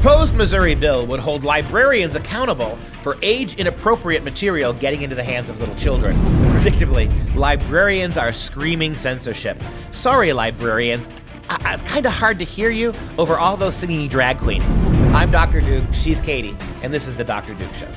proposed Missouri bill would hold librarians accountable for age-inappropriate material getting into the hands of little children. Predictably, librarians are screaming censorship. Sorry, librarians. It's kind of hard to hear you over all those singing drag queens. I'm Dr. Duke, she's Katie, and this is the Dr. Duke Show.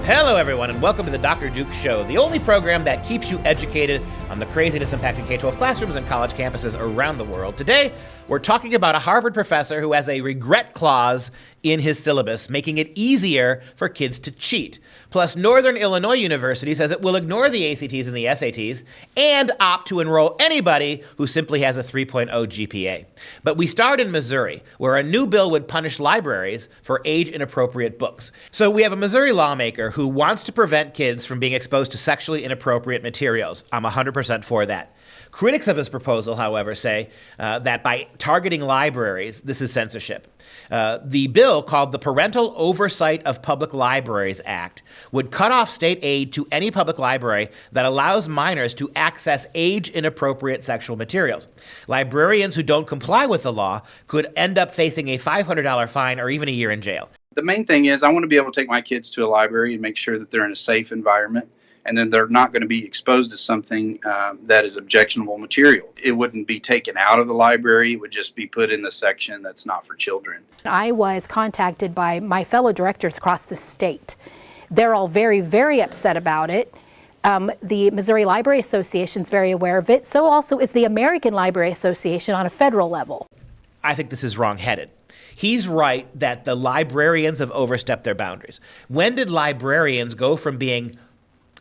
Hello, everyone, and welcome to the Dr. Duke Show, the only program that keeps you educated on the craziness impacting K-12 classrooms and college campuses around the world. Today, we're talking about a Harvard professor who has a regret clause in his syllabus, making it easier for kids to cheat. Plus, Northern Illinois University says it will ignore the ACTs and the SATs and opt to enroll anybody who simply has a 3.0 GPA. But we start in Missouri, where a new bill would punish libraries for age-inappropriate books. So we have a Missouri lawmaker who wants to prevent kids from being exposed to sexually inappropriate materials. I'm 100% for that. Critics of his proposal, however, say that by targeting libraries, this is censorship. The bill, called the Parental Oversight of Public Libraries Act, would cut off state aid to any public library that allows minors to access age-inappropriate sexual materials. Librarians who don't comply with the law could end up facing a $500 fine or even a year in jail. The main thing is I want to be able to take my kids to a library and make sure that they're in a safe environment, and then they're not going to be exposed to something that is objectionable material. It wouldn't be taken out of the library. It would just be put in the section that's not for children. I was contacted by my fellow directors across the state. They're all very, very upset about it. The Missouri Library Association is very aware of it. So also is the American Library Association on a federal level. I think this is wrong-headed. He's right that the librarians have overstepped their boundaries. When did librarians go from being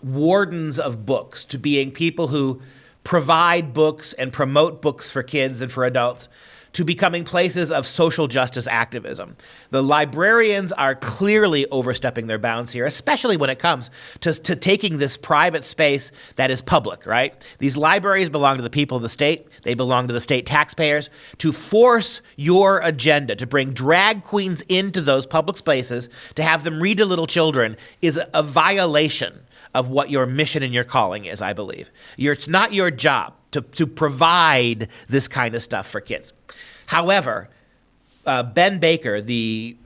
wardens of books to being people who provide books and promote books for kids and for adults to becoming places of social justice activism? The librarians are clearly overstepping their bounds here, especially when it comes to taking this private space that is public, right? These libraries belong to the people of the state. They belong to the state taxpayers. To force your agenda, to bring drag queens into those public spaces, to have them read to little children is a violation of what your mission and your calling is, I believe. It's not your job to provide this kind of stuff for kids. However, Ben Baker, the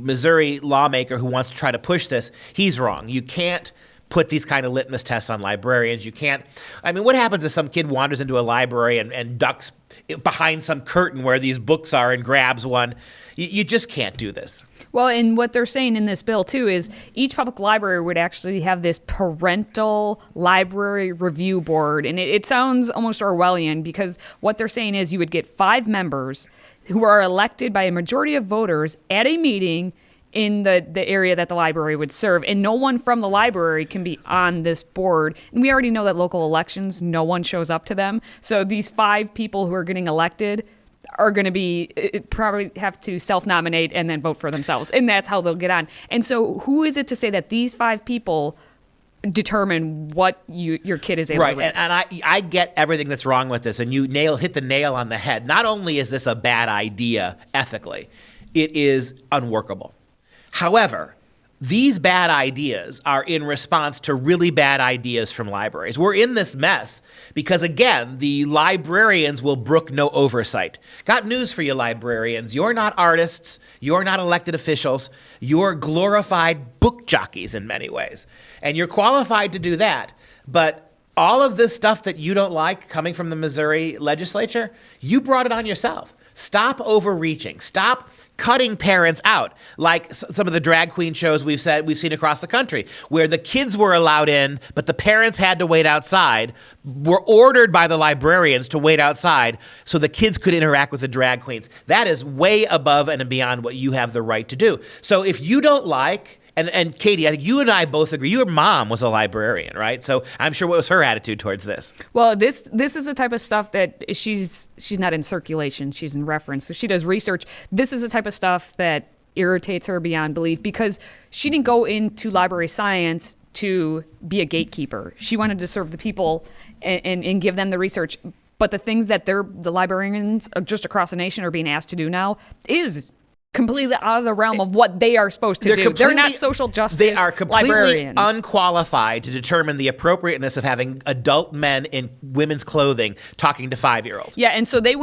Missouri lawmaker who wants to try to push this, he's wrong. You can't put these kind of litmus tests on librarians. You can't. I mean, what happens if some kid wanders into a library and ducks behind some curtain where these books are and grabs one? You just can't do this. Well, and what they're saying in this bill, too, is each public library would actually have this parental library review board. And it sounds almost Orwellian, because what they're saying is you would get 5 members who are elected by a majority of voters at a meeting in the area that the library would serve. And no one from the library can be on this board. And we already know that local elections, no one shows up to them. So these 5 people who are getting elected are going to probably have to self-nominate and then vote for themselves. And that's how they'll get on. And so who is it to say that these 5 people determine what your kid is able to read? And I get everything that's wrong with this, and you hit the nail on the head. Not only is this a bad idea ethically, it is unworkable. However, these bad ideas are in response to really bad ideas from libraries. We're in this mess because, again, the librarians will brook no oversight. Got news for you, librarians. You're not artists. You're not elected officials. You're glorified book jockeys in many ways. And you're qualified to do that. But all of this stuff that you don't like coming from the Missouri legislature, you brought it on yourself. Stop overreaching. Stop cutting parents out, like some of the drag queen shows we've seen across the country, where the kids were allowed in, but the parents had to wait outside, were ordered by the librarians to wait outside so the kids could interact with the drag queens. That is way above and beyond what you have the right to do. So if you don't like, and Katie, I think you and I both agree, your mom was a librarian, right? So I'm sure what was her attitude towards this? Well, this is the type of stuff that she's not in circulation, she's in reference. So she does research. This is the type of stuff that irritates her beyond belief, because she didn't go into library science to be a gatekeeper. She wanted to serve the people and give them the research. But the things that the librarians just across the nation are being asked to do now is completely out of the realm of what they are supposed to do. They're not social justice They are completely librarians. unqualified to determine the appropriateness of having adult men in women's clothing talking to 5-year-olds. Yeah, and so they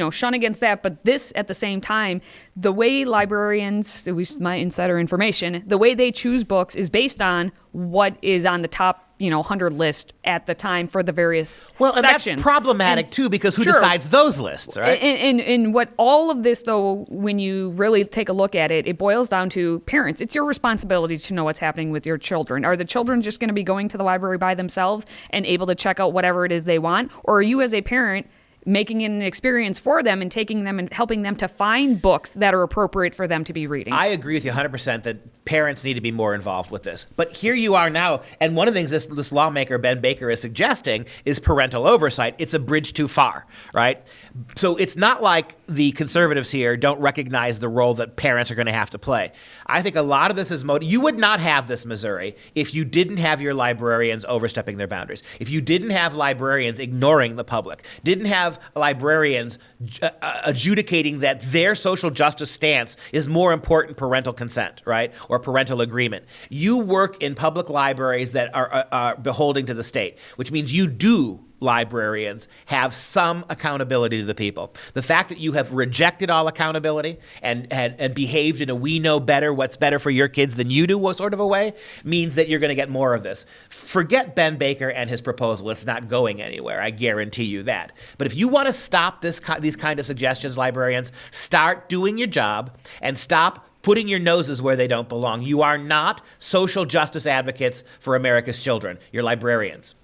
shun against that, but this at the same time, the way librarians, at least my insider information, the way they choose books is based on what is on the top 100 list at the time for the various sections. And that's problematic too, because who decides those lists, right? And what all of this, though, when you really take a look at it, it boils down to parents. It's your responsibility to know what's happening with your children. Are the children just going to be going to the library by themselves and able to check out whatever it is they want? Or are you as a parent making it an experience for them and taking them and helping them to find books that are appropriate for them to be reading? I agree with you 100% that parents need to be more involved with this. But here you are now, and one of the things this lawmaker, Ben Baker, is suggesting is parental oversight. It's a bridge too far, right? So it's not like the conservatives here don't recognize the role that parents are going to have to play. I think a lot of this is you would not have this, Missouri, if you didn't have your librarians overstepping their boundaries, if you didn't have librarians ignoring the public, didn't have librarians adjudicating that their social justice stance is more important parental consent, right, or parental agreement. You work in public libraries that are beholding to the state, which means you do, librarians, have some accountability to the people. The fact that you have rejected all accountability and behaved in a we know better what's better for your kids than you do sort of a way means that you're going to get more of this. Forget Ben Baker and his proposal. It's not going anywhere. I guarantee you that. But if you want to stop these kind of suggestions, librarians, start doing your job and stop putting your noses where they don't belong. You are not social justice advocates for America's children. You're librarians.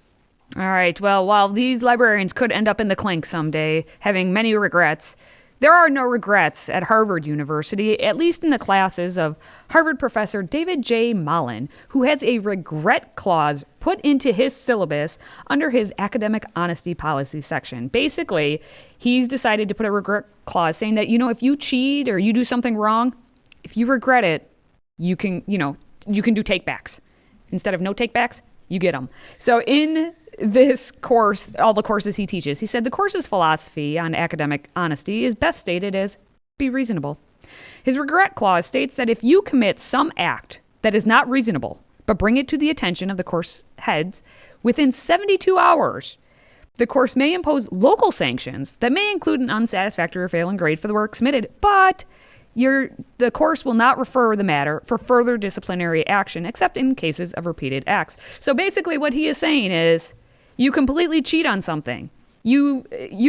All right. Well, while these librarians could end up in the clink someday, having many regrets, there are no regrets at Harvard University, at least in the classes of Harvard professor David J. Mullen, who has a regret clause put into his syllabus under his academic honesty policy section. Basically, he's decided to put a regret clause saying that, if you cheat or you do something wrong, if you regret it, you can do takebacks. Instead of no takebacks, you get them. So in this course, all the courses he teaches, he said the course's philosophy on academic honesty is best stated as be reasonable. His regret clause states that if you commit some act that is not reasonable, but bring it to the attention of the course heads within 72 hours, the course may impose local sanctions that may include an unsatisfactory or failing grade for the work submitted, but the course will not refer the matter for further disciplinary action except in cases of repeated acts. So basically what he is saying is you completely cheat on something. You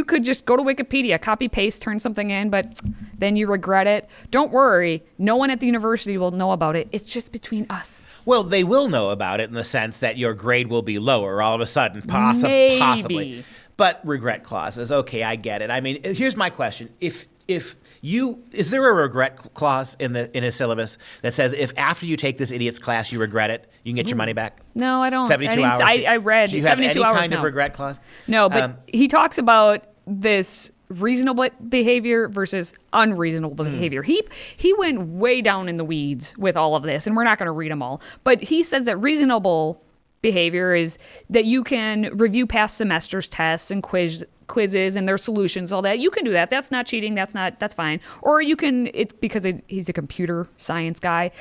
could just go to Wikipedia, copy, paste, turn something in, but then you regret it. Don't worry. No one at the university will know about it. It's just between us. Well, they will know about it in the sense that your grade will be lower all of a sudden, possibly. But regret clauses, okay, I get it. I mean, here's my question. Is there a regret clause in his syllabus that says if after you take this idiot's class you regret it, you can get your money back? No, I don't. 72 hours. I read 72 hours. Do you have any kind no. of regret clause? No, but he talks about this reasonable behavior versus unreasonable behavior. He went way down in the weeds with all of this, and we're not going to read them all. But he says that reasonable behavior is that you can review past semesters' tests and quizzes and their solutions, all that. You can do that. That's not cheating. That's fine. Or you can, it's because he's a computer science guy.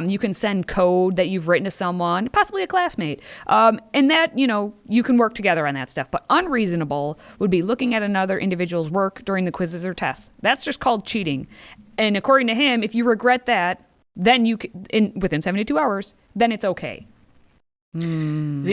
You can send code that you've written to someone, possibly a classmate. And that, you can work together on that stuff. But unreasonable would be looking at another individual's work during the quizzes or tests. That's just called cheating. And according to him, if you regret that, then within 72 hours, then it's okay. The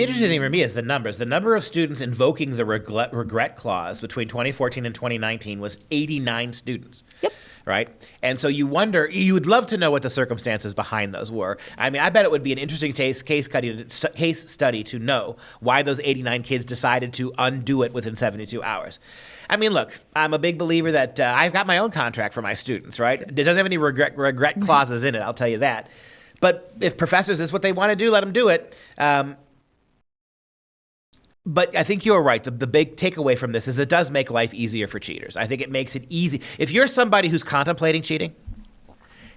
interesting thing for me is the numbers. The number of students invoking the regret clause between 2014 and 2019 was 89 students. Yep. Right? And so you would love to know what the circumstances behind those were. I mean, I bet it would be an interesting case study to know why those 89 kids decided to undo it within 72 hours. I mean, look, I'm a big believer that I've got my own contract for my students, right? It doesn't have any regret clauses in it, I'll tell you that. But if professors is what they want to do, let them do it. But I think you're right. The big takeaway from this is it does make life easier for cheaters. I think it makes it easy. If you're somebody who's contemplating cheating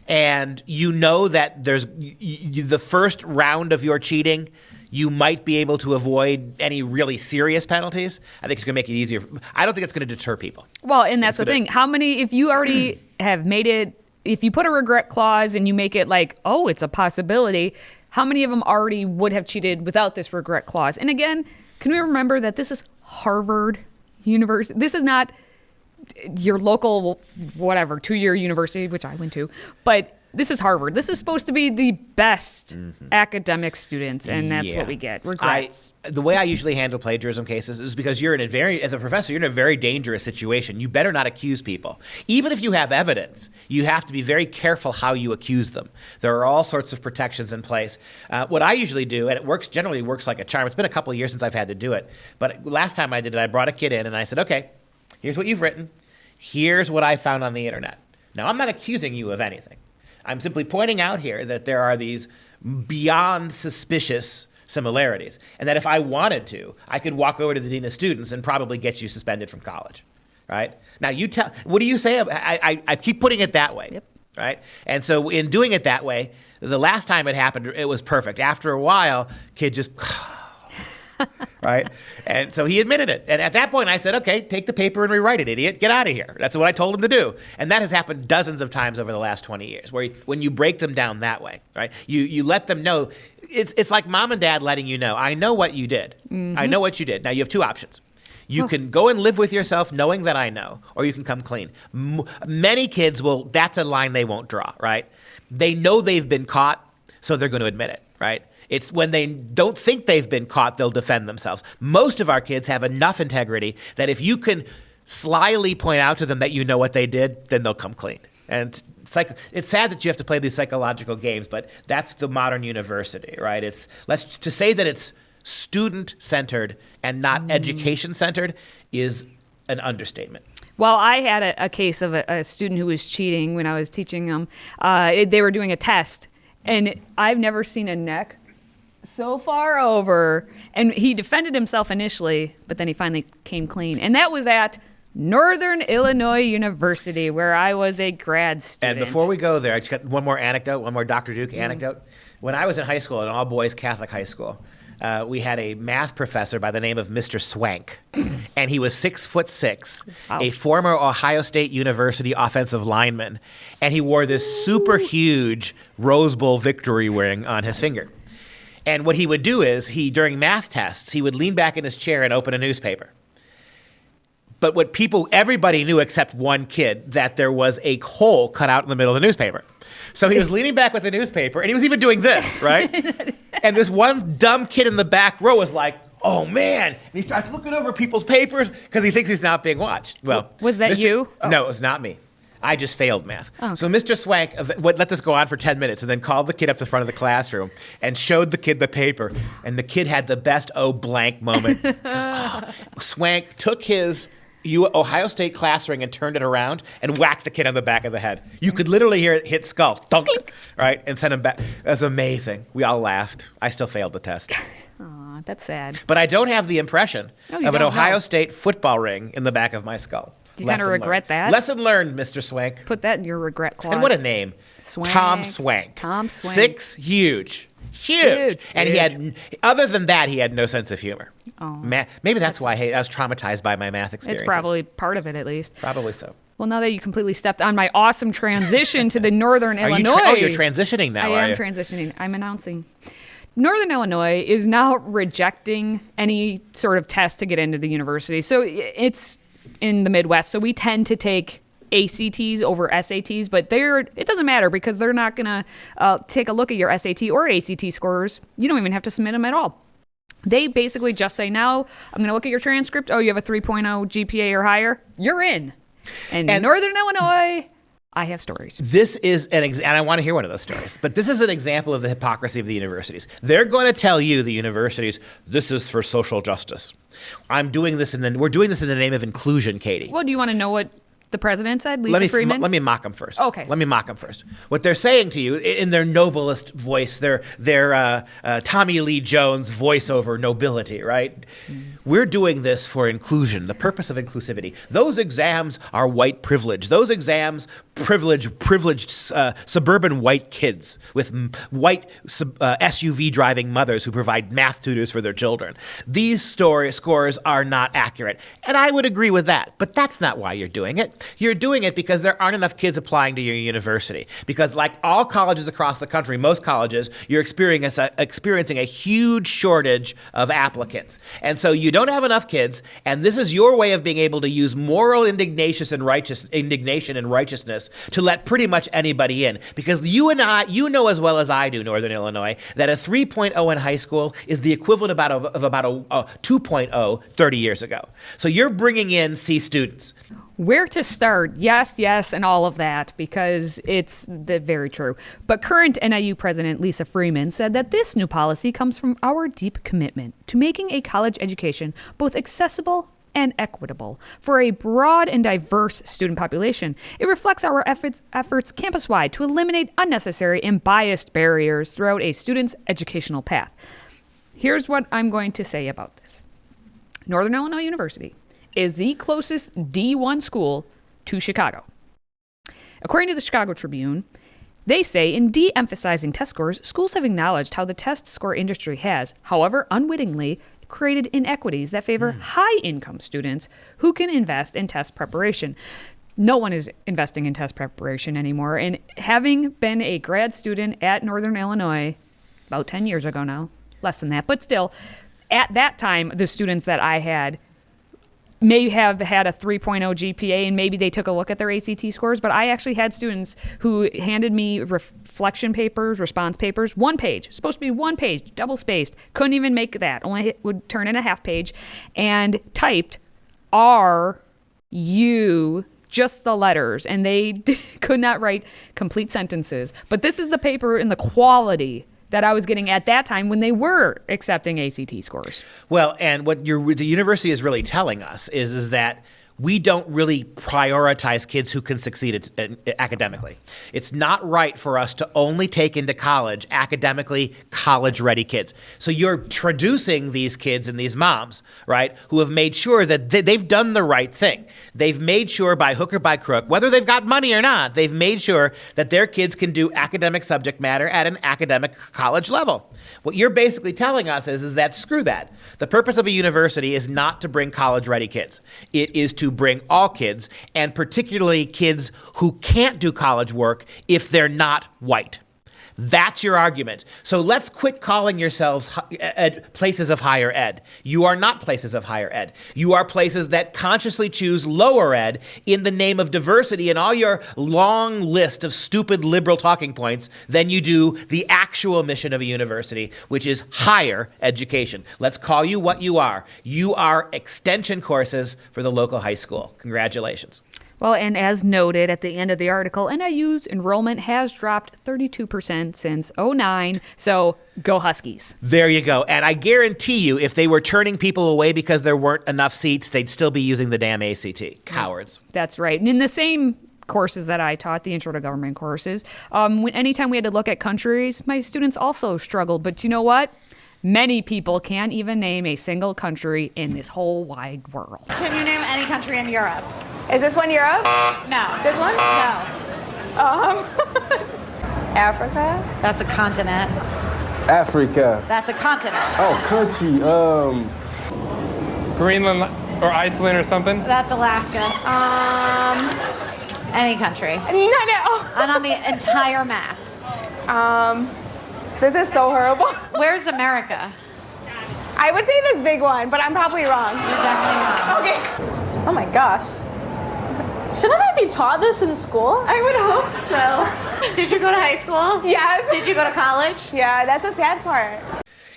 and you know that there's the first round of your cheating, you might be able to avoid any really serious penalties. I think it's going to make it easier. I don't think it's going to deter people. Well, and that's the thing. How many, if you already have made it, if you put a regret clause and you make it like, oh, it's a possibility, how many of them already would have cheated without this regret clause? And again, can we remember that this is Harvard University? This is not your local, whatever, 2-year university, which I went to, but this is Harvard. This is supposed to be the best academic students, and that's what we get. Regrets. The way I usually handle plagiarism cases is because you're in a as a professor, you're in a very dangerous situation. You better not accuse people. Even if you have evidence, you have to be very careful how you accuse them. There are all sorts of protections in place. What I usually do, and it generally works like a charm. It's been a couple of years since I've had to do it, but last time I did it, I brought a kid in and I said, okay, here's what you've written. Here's what I found on the internet. Now, I'm not accusing you of anything. I'm simply pointing out here that there are these beyond suspicious similarities, and that if I wanted to, I could walk over to the dean of students and probably get you suspended from college, right? Now, what do you say? I keep putting it that way, right? And so in doing it that way, the last time it happened, it was perfect. After a while, kid just... right? And so he admitted it. And at that point, I said, okay, take the paper and rewrite it, idiot. Get out of here. That's what I told him to do. And that has happened dozens of times over the last 20 years, where when you break them down that way, right? You let them know. It's like mom and dad letting you know, I know what you did. I know what you did. Now, you have two options. You can go and live with yourself knowing that I know, or you can come clean. Many kids that's a line they won't draw, right? They know they've been caught, so they're going to admit it, right? It's when they don't think they've been caught, they'll defend themselves. Most of our kids have enough integrity that if you can slyly point out to them that you know what they did, then they'll come clean. And it's sad that you have to play these psychological games, but that's the modern university, right? To say that it's student-centered and not education-centered is an understatement. Well, I had a case of a student who was cheating when I was teaching them. They were doing a test, and I've never seen a neck so far over. And he defended himself initially, but then he finally came clean. And that was at Northern Illinois University, where I was a grad student. And before we go there, I just got one more Dr. Duke anecdote. When I was in high school, an all-boys Catholic high school, we had a math professor by the name of Mr. Swank, and he was 6'6", a former Ohio State University offensive lineman, and he wore this super huge Rose Bowl victory ring on his finger. And what he would do is, during math tests, he would lean back in his chair and open a newspaper. But everybody knew except one kid, that there was a hole cut out in the middle of the newspaper. So he was leaning back with the newspaper, and he was even doing this, right? And this one dumb kid in the back row was like, oh, man. And he starts looking over people's papers because he thinks he's not being watched. Well, was that you? Oh. No, it was not me. I just failed math. Oh. So Mr. Swank let this go on for 10 minutes and then called the kid up to the front of the classroom and showed the kid the paper. And the kid had the best blank moment. Swank took his Ohio State class ring and turned it around and whacked the kid on the back of the head. You could literally hear it hit skull, thunk, right, and send him back. It was amazing. We all laughed. I still failed the test. Aw, that's sad. But I don't have the impression of an Ohio State football ring in the back of my skull. Do you kind of regret that? Lesson learned, Mr. Swank. Put that in your regret clause. And what a name. Swank. Tom Swank. Tom Swank. 6, huge. And he had, other than that, he had no sense of humor. Oh, maybe that's why I was traumatized by my math experiences. It's probably part of it, at least. Probably so. Well, now that you completely stepped on my awesome transition to the Northern Illinois. You're transitioning now, I am transitioning. I'm announcing. Northern Illinois is now rejecting any sort of test to get into the university. So it's in the Midwest, so we tend to take ACTs over SATs, but it doesn't matter because they're not going to take a look at your SAT or ACT scores. You don't even have to submit them at all. They basically just say, now I'm going to look at your transcript. Oh, you have a 3.0 GPA or higher? You're in. And Northern Illinois, I have stories. This is and I want to hear one of those stories. But this is an example of the hypocrisy of the universities. They're going to tell you, the universities, this is for social justice. We're doing this in the name of inclusion, Katie. Well, do you want to know what the president said, Lisa Freeman? Let me mock him first. Okay. Let me mock him first. What they're saying to you in their noblest voice, their Tommy Lee Jones voiceover nobility, right? We're doing this for inclusion, the purpose of inclusivity. Those exams are white privilege. Those exams privileged suburban white kids with white SUV driving mothers who provide math tutors for their children. These scores are not accurate. And I would agree with that, but that's not why you're doing it. You're doing it because there aren't enough kids applying to your university. Because like all colleges across the country, most colleges, you're experiencing a huge shortage of applicants. And so you don't have enough kids, and this is your way of being able to use moral indignation and righteousness to let pretty much anybody in. Because you know as well as I do, Northern Illinois, that a 3.0 in high school is the equivalent of about a 2.0 30 years ago. So you're bringing in C students. Where to start? Yes, and all of that, because it's very true. But current NIU President Lisa Freeman said that this new policy comes from our deep commitment to making a college education both accessible and equitable for a broad and diverse student population. It reflects our efforts campus-wide to eliminate unnecessary and biased barriers throughout a student's educational path. Here's what I'm going to say about this. Northern Illinois University is the closest D1 school to Chicago. According to the Chicago Tribune, they say in de-emphasizing test scores, schools have acknowledged how the test score industry has, however unwittingly, created inequities that favor high-income students who can invest in test preparation. No one is investing in test preparation anymore. And having been a grad student at Northern Illinois about 10 years ago now, less than that, but still, at that time, the students that I had may have had a 3.0 GPA, and maybe they took a look at their ACT scores, but I actually had students who handed me reflection papers, response papers, one page, supposed to be one page, double spaced, couldn't even make that, only would turn in a half page, and typed R-U, just the letters, and they could not write complete sentences. But this is the paper and the quality that I was getting at that time when they were accepting ACT scores. Well, and what the university is really telling us is that we don't really prioritize kids who can succeed academically. It's not right for us to only take into college academically college-ready kids. So you're traducing these kids and these moms, right, who have made sure that they've done the right thing. They've made sure by hook or by crook, whether they've got money or not, they've made sure that their kids can do academic subject matter at an academic college level. What you're basically telling us is that screw that. The purpose of a university is not to bring college-ready kids. It is to bring all kids, and particularly kids who can't do college work if they're not white. That's your argument. So let's quit calling yourselves places of higher ed. You are not places of higher ed. You are places that consciously choose lower ed in the name of diversity and all your long list of stupid liberal talking points than you do the actual mission of a university, which is higher education. Let's call you what you are. You are extension courses for the local high school. Congratulations. Well, and as noted at the end of the article, NIU's enrollment has dropped 32% since 2009, so go Huskies. There you go. And I guarantee you, if they were turning people away because there weren't enough seats, they'd still be using the damn ACT. Cowards. That's right. And in the same courses that I taught, the Intro to Government courses, anytime we had to look at countries, my students also struggled. But you know what? Many people can't even name a single country in this whole wide world. Can you name any country in Europe? Is this one Europe? No. This one? No. Africa? That's a continent. Africa. That's a continent. Oh, country. Greenland or Iceland or something? That's Alaska. Any country. No. And on the entire map. This is so horrible. Where's America? I would say this big one, but I'm probably wrong. You're definitely wrong. Okay. Oh my gosh. Shouldn't I be taught this in school? I would hope so. Did you go to high school? Yes. Did you go to college? Yeah, that's a sad part.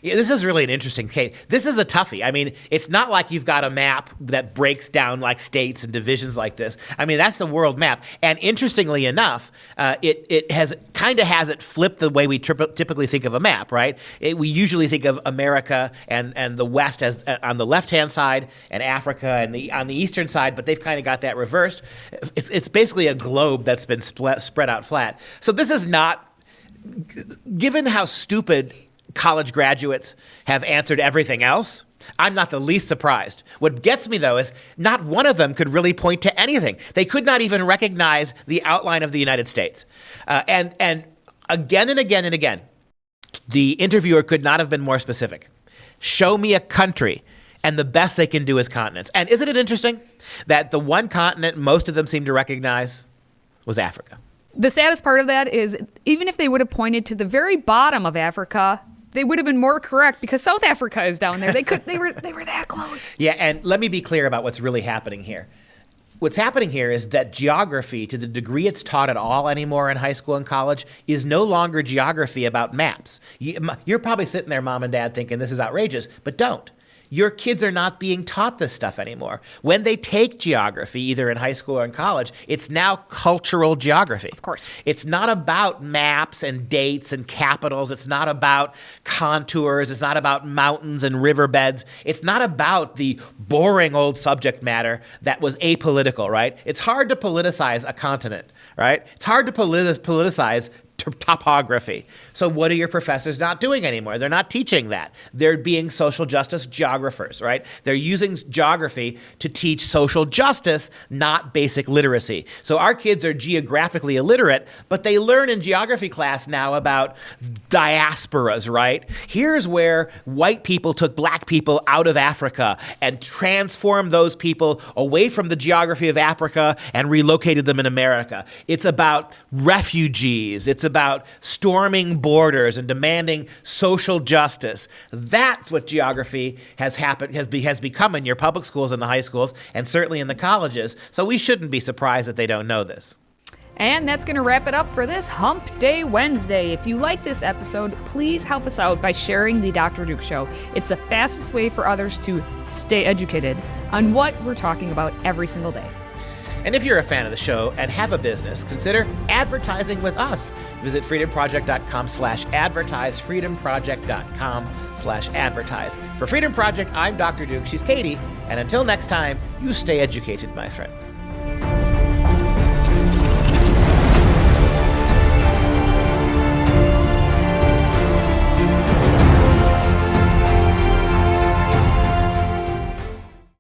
Yeah, this is really an interesting case. This is a toughie. I mean, it's not like you've got a map that breaks down like states and divisions like this. I mean, that's the world map. And interestingly enough, it has it flipped the way we typically think of a map, right? We usually think of America and the West as on the left-hand side and Africa and on the eastern side, but they've kind of got that reversed. It's basically a globe that's been spread out flat. So this is not, given how stupid college graduates have answered everything else, I'm not the least surprised. What gets me, though, is not one of them could really point to anything. They could not even recognize the outline of the United States. And again and again and again, the interviewer could not have been more specific. Show me a country. and the best they can do is continents. And isn't it interesting that the one continent most of them seem to recognize was Africa? The saddest part of that is even if they would have pointed to the very bottom of Africa, they would have been more correct because South Africa is down there. They were that close. Yeah, and let me be clear about what's really happening here. What's happening here is that geography, to the degree it's taught at all anymore in high school and college, is no longer geography about maps. You're probably sitting there, mom and dad, thinking this is outrageous, but don't. Your kids are not being taught this stuff anymore. When they take geography, either in high school or in college, it's now cultural geography. Of course. It's not about maps and dates and capitals. It's not about contours. It's not about mountains and riverbeds. It's not about the boring old subject matter that was apolitical, right? It's hard to politicize a continent, right? It's hard to politicize topography. So what are your professors not doing anymore? They're not teaching that. They're being social justice geographers, right? They're using geography to teach social justice, not basic literacy. So our kids are geographically illiterate, but they learn in geography class now about diasporas, right? Here's where white people took black people out of Africa and transformed those people away from the geography of Africa and relocated them in America. It's about refugees. It's about storming borders and demanding social justice. That's what geography has become in your public schools and the high schools, and certainly in the colleges. So we shouldn't be surprised that they don't know this. And that's going to wrap it up for this Hump Day Wednesday. If you like this episode, please help us out by sharing the Dr. Duke Show. It's the fastest way for others to stay educated on what we're talking about every single day. And if you're a fan of the show and have a business, consider advertising with us. Visit freedomproject.com/advertise, freedomproject.com/advertise. For Freedom Project, I'm Dr. Duke, she's Katie, and until next time, you stay educated, my friends.